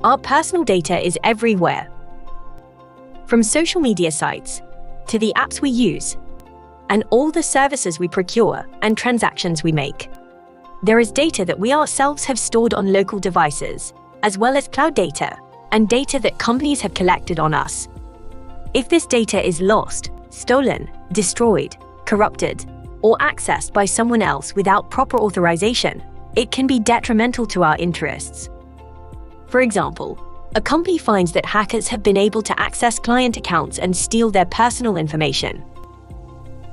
Our personal data is everywhere. From social media sites, to the apps we use, and all the services we procure and transactions we make. There is data that we ourselves have stored on local devices, as well as cloud data, and data that companies have collected on us. If this data is lost, stolen, destroyed, corrupted, or accessed by someone else without proper authorization, it can be detrimental to our interests. For example, a company finds that hackers have been able to access client accounts and steal their personal information.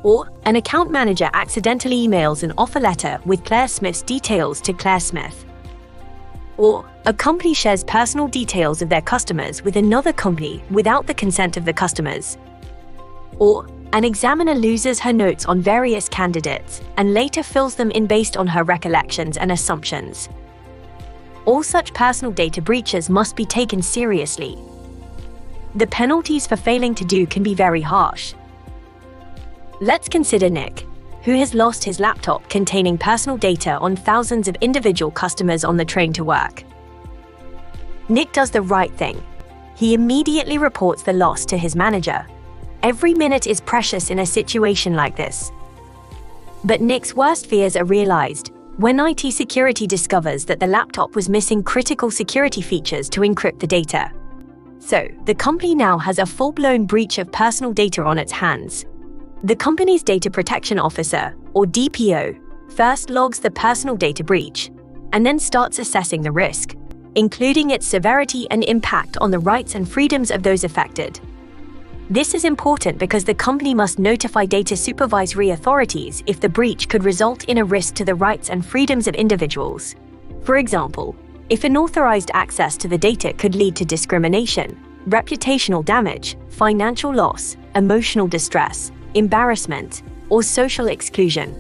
Or an account manager accidentally emails an offer letter with Claire Smith's details to Claire Smith. Or a company shares personal details of their customers with another company without the consent of the customers. Or an examiner loses her notes on various candidates and later fills them in based on her recollections and assumptions. All such personal data breaches must be taken seriously. The penalties for failing to do can be very harsh. Let's consider Nick, who has lost his laptop containing personal data on thousands of individual customers on the train to work. Nick does the right thing. He immediately reports the loss to his manager. Every minute is precious in a situation like this. But Nick's worst fears are realized when IT security discovers that the laptop was missing critical security features to encrypt the data. So, the company now has a full-blown breach of personal data on its hands. The company's data protection officer, or DPO, first logs the personal data breach, and then starts assessing the risk, including its severity and impact on the rights and freedoms of those affected. This is important because the company must notify data supervisory authorities if the breach could result in a risk to the rights and freedoms of individuals. For example, if unauthorized access to the data could lead to discrimination, reputational damage, financial loss, emotional distress, embarrassment, or social exclusion.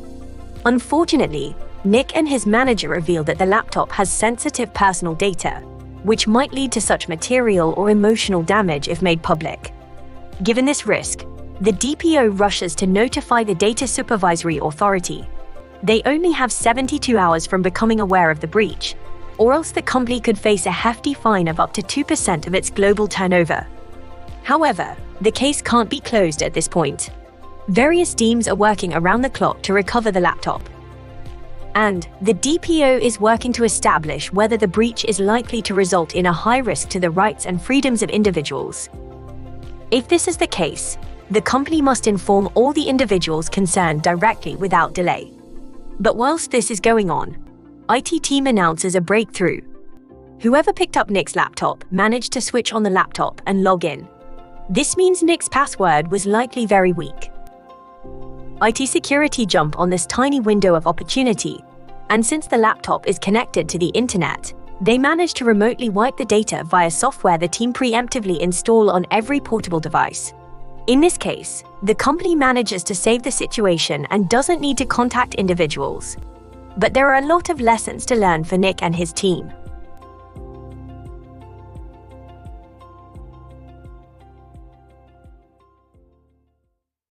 Unfortunately, Nick and his manager revealed that the laptop has sensitive personal data, which might lead to such material or emotional damage if made public. Given this risk, the DPO rushes to notify the Data Supervisory Authority. They only have 72 hours from becoming aware of the breach, or else the company could face a hefty fine of up to 2% of its global turnover. However, the case can't be closed at this point. Various teams are working around the clock to recover the laptop. And the DPO is working to establish whether the breach is likely to result in a high risk to the rights and freedoms of individuals. If this is the case, the company must inform all the individuals concerned directly without delay. But whilst this is going on, IT team announces a breakthrough. Whoever picked up Nick's laptop managed to switch on the laptop and log in. This means Nick's password was likely very weak. IT security jump on this tiny window of opportunity, and since the laptop is connected to the internet, they manage to remotely wipe the data via software the team preemptively install on every portable device. In this case, the company manages to save the situation and doesn't need to contact individuals. But there are a lot of lessons to learn for Nick and his team.